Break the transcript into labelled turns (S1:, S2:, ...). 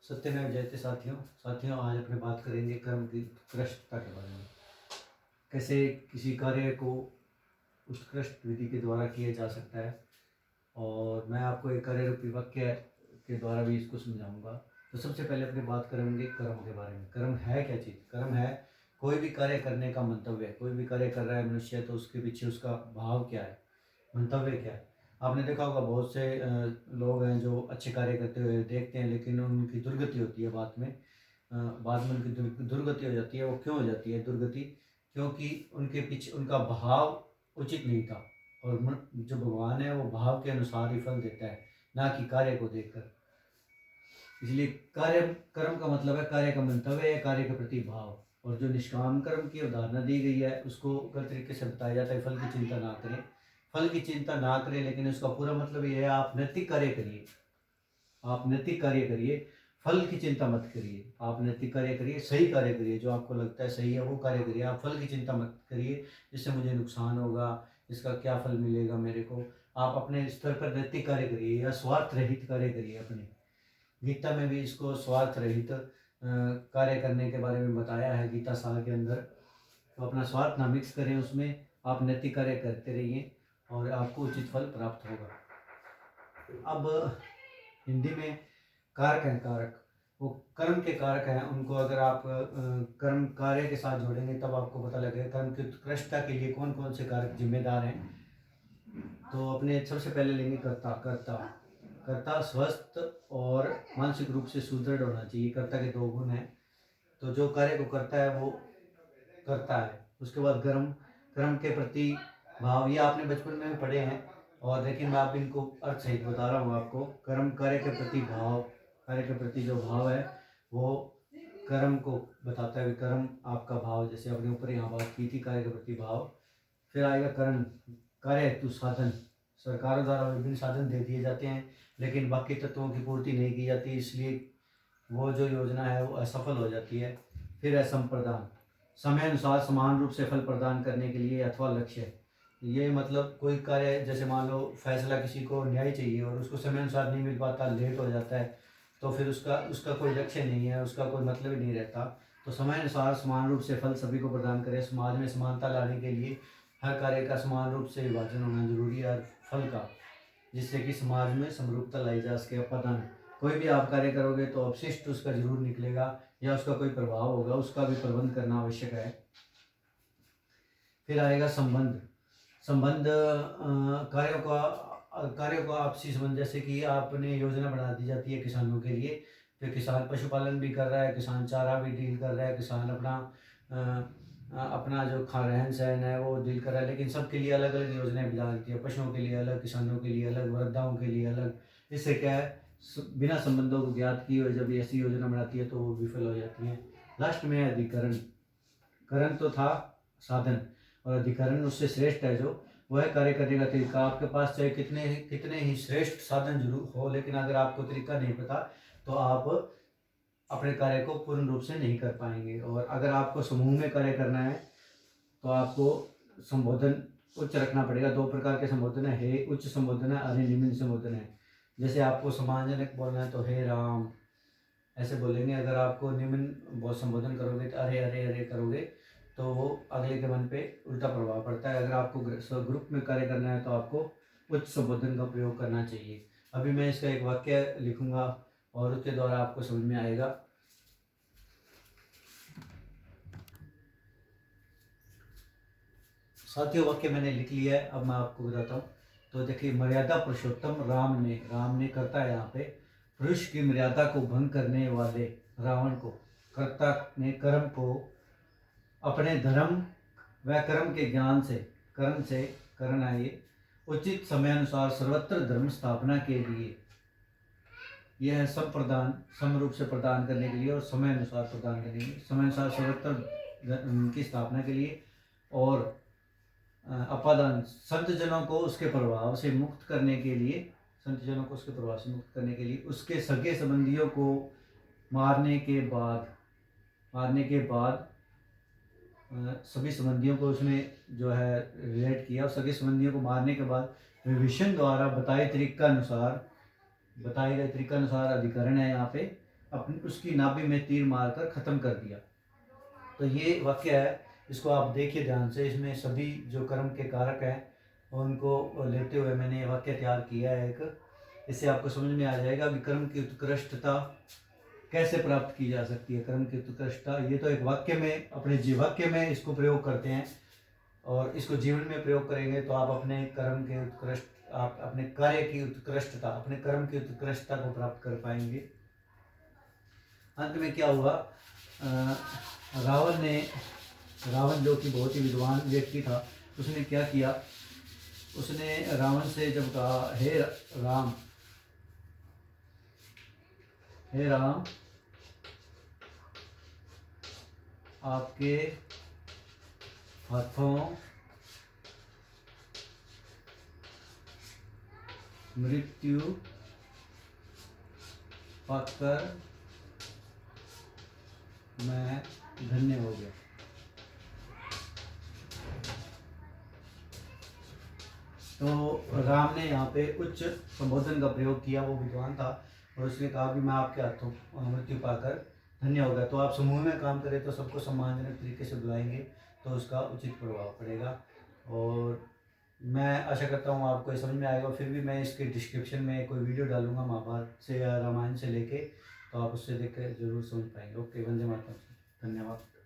S1: सत्यमेव जयते साथियों आज अपने बात करेंगे कर्म की उत्कृष्टता के बारे में। कैसे किसी कार्य को उत्कृष्ट विधि के द्वारा किया जा सकता है, और मैं आपको एक कार्य रूपी वाक्य के द्वारा भी इसको समझाऊंगा। तो सबसे पहले अपनी बात करेंगे कर्म के बारे में। कर्म है क्या चीज़? कर्म है कोई भी कार्य करने का मंतव्य। कोई भी कार्य कर रहा है मनुष्य, तो उसके पीछे उसका भाव क्या है, मंतव्य क्या है। आपने देखा होगा बहुत से लोग हैं जो अच्छे कार्य करते हुए देखते हैं, लेकिन उनकी दुर्गति होती है बाद में उनकी दुर्गति हो जाती है। वो क्यों हो जाती है दुर्गति? क्योंकि उनके पीछे उनका भाव उचित नहीं था, और जो भगवान है वो भाव के अनुसार ही फल देता है, ना कि कार्य को देखकर। इसलिए कार्य कर्म का मतलब है कार्य का मंतव्य है, कार्य के प्रति भाव। और जो निष्काम कर्म की अवधारणा दी गई है उसको गलत तरीके से बताया जाता है, फल की चिंता ना करें। फल की चिंता ना करें, लेकिन उसका पूरा मतलब ये है आप नैतिक कार्य करिए। आप नैतिक कार्य करिए, फल की चिंता मत करिए। आप नैतिक कार्य करिए, सही कार्य करिए, जो आपको लगता है सही है वो कार्य करिए। आप फल की चिंता मत करिए, जिससे मुझे नुकसान होगा, इसका क्या फल मिलेगा मेरे को। आप अपने स्तर पर नैतिक कार्य करिए या स्वार्थ रहित कार्य करिए अपने। गीता में भी इसको स्वार्थ रहित कार्य करने के बारे में बताया है, गीता साल के अंदर। तो अपना स्वार्थ ना मिक्स करें उसमें, आप नैतिक कार्य करते रहिए और आपको उचित फल प्राप्त होगा। अब हिंदी में कारक हैं, कारक वो कर्म के कारक हैं। उनको अगर आप कर्म कार्य के साथ जोड़ेंगे तब आपको पता लगेगा कर्म की उत्कृष्टता के लिए कौन कौन से कारक जिम्मेदार हैं। तो अपने सबसे पहले लेंगे कर्ता। कर्ता स्वस्थ और मानसिक रूप से सुदृढ़ होना चाहिए। कर्ता के दो गुण हैं। तो जो कार्य को करता है वो करता है। उसके बाद कर्म के प्रति भाव, ये आपने बचपन में भी पढ़े हैं, और लेकिन मैं आप इनको अर्थ सहित बता रहा हूँ आपको। कर्म कार्य के प्रति भाव, कार्य के प्रति जो भाव है वो कर्म को बताता है। कर्म आपका भाव, जैसे अपने ऊपर यहाँ बात की थी, कार्य के प्रति भाव। फिर आएगा कर्म, कार्य हेतु साधन। सरकारों द्वारा विभिन्न साधन दे दिए जाते हैं, लेकिन बाकी तत्वों की पूर्ति नहीं की जाती, इसलिए वो जो योजना है वो असफल हो जाती है। फिर है संप्रदान, समय अनुसार समान रूप से फल प्रदान करने के लिए अथवा लक्ष्य। ये मतलब कोई कार्य, जैसे मान लो फैसला किसी को न्याय चाहिए और उसको समय अनुसार नहीं मिल पाता, लेट हो जाता है, तो फिर उसका कोई लक्ष्य नहीं है, उसका कोई मतलब ही नहीं रहता। तो समय अनुसार समान रूप से फल सभी को प्रदान करें। समाज में समानता लाने के लिए हर कार्य का समान रूप से विभाजन होना जरूरी है, हर फल का, जिससे कि समाज में समरूपता लाई जा सके। अपदान, कोई भी आप कार्य करोगे तो अपशिष्ट उसका जरूर निकलेगा या उसका कोई प्रभाव होगा, उसका भी प्रबंध करना आवश्यक है। फिर आएगा संबंध। कार्यों का आपसी संबंध, जैसे कि आपने योजना बना दी जाती है किसानों के लिए। फिर किसान पशुपालन भी कर रहा है, किसान चारा भी डील कर रहा है, किसान अपना जो रहन सहन है वो डील कर रहा है, लेकिन सबके लिए अलग अलग योजनाएं बना देती है। पशुओं के लिए अलग, किसानों के लिए अलग, वृद्धाओं के लिए अलग। इससे क्या है, बिना संबंधों को ज्ञात किए हुए जब ऐसी योजना बनाती है तो वो विफल हो जाती है। लास्ट में है अधिकरण। करण तो था साधन, और अधिकरण उससे श्रेष्ठ है जो, वह कार्य करने का तरीका। आपके पास चाहे कितने ही श्रेष्ठ साधन जरूर हो, लेकिन अगर आपको तरीका नहीं पता तो आप अपने कार्य को पूर्ण रूप से नहीं कर पाएंगे। और अगर आपको समूह में कार्य करना है तो आपको संबोधन उच्च रखना पड़ेगा। दो प्रकार के संबोधन है, हे उच्च संबोधन है, अरे निम्न संबोधन है। जैसे आपको सम्मानजनक बोलना है तो हे राम ऐसे बोलेंगे। अगर आपको निम्न बहुत संबोधन करोगे तो अरे अरे अरे करोगे तो वो अगले के मन पे उल्टा प्रभाव पड़ता है। अगर आपको ग्रुप में कार्य करना है तो आपको उच्च संबोधन का प्रयोग करना चाहिए। अभी मैं इसका एक वाक्य लिखूंगा और उसके द्वारा आपको समझ में आएगा। साथियों वाक्य मैंने लिख लिया है, अब मैं आपको बताता हूँ। तो देखिए, मर्यादा पुरुषोत्तम राम ने करता है यहाँ पे, पुरुष की मर्यादा को भंग करने वाले रावण को कर्ता ने कर्म को अपने धर्म व कर्म के ज्ञान से करना है। ये उचित समय अनुसार सर्वत्र धर्म स्थापना के लिए, यह है संप्रदान, समरूप से प्रदान करने के लिए और समय अनुसार प्रदान करने के लिए, समय अनुसार सर्वत्र की स्थापना के लिए। और अपादान, संत जनों को उसके प्रभाव से मुक्त करने के लिए, उसके सगे संबंधियों को मारने के बाद सभी संबंधियों को उसने जो है रिलेट किया। सगे संबंधियों को मारने के बाद विभीषण द्वारा बताए गए तरीका अनुसार अधिकरण है यहाँ पे, अपनी उसकी नाभि में तीर मारकर ख़त्म कर दिया। तो ये वाक्य है, इसको आप देखिए ध्यान से। इसमें सभी जो कर्म के कारक हैं उनको लेते हुए मैंने ये वाक्य तैयार किया है एक। इससे आपको समझ में आ जाएगा कि कर्म की उत्कृष्टता कैसे प्राप्त की जा सकती है। कर्म की उत्कृष्टता ये तो एक वाक्य में, अपने वाक्य में इसको प्रयोग करते हैं, और इसको जीवन में प्रयोग करेंगे तो आप अपने कर्म के उत्कृष्ट, आप अपने कार्य की उत्कृष्टता, अपने कर्म की उत्कृष्टता को प्राप्त कर पाएंगे। अंत में क्या हुआ, रावण जो कि बहुत ही विद्वान व्यक्ति था, उसने क्या किया, उसने रावण से जब कहा, हे राम, हे राम, आपके हाथों मृत्यु पाकर मैं धन्य हो गया। तो राम ने यहाँ पे उच्च संबोधन का प्रयोग किया, वो विद्वान था, और उसने कहा कि मैं आपके हाथों मृत्यु पाकर धन्य हो गया। तो आप समूह में काम करें तो सबको सम्मानजनक तरीके से बुलाएंगे तो उसका उचित प्रभाव पड़ेगा। और मैं आशा करता हूँ आपको ये समझ में आएगा। फिर भी मैं इसके डिस्क्रिप्शन में कोई वीडियो डालूंगा महाभारत से या रामायण से लेके, तो आप उससे देख कर जरूर समझ पाएंगे। ओके, वंदे मातरम, धन्यवाद।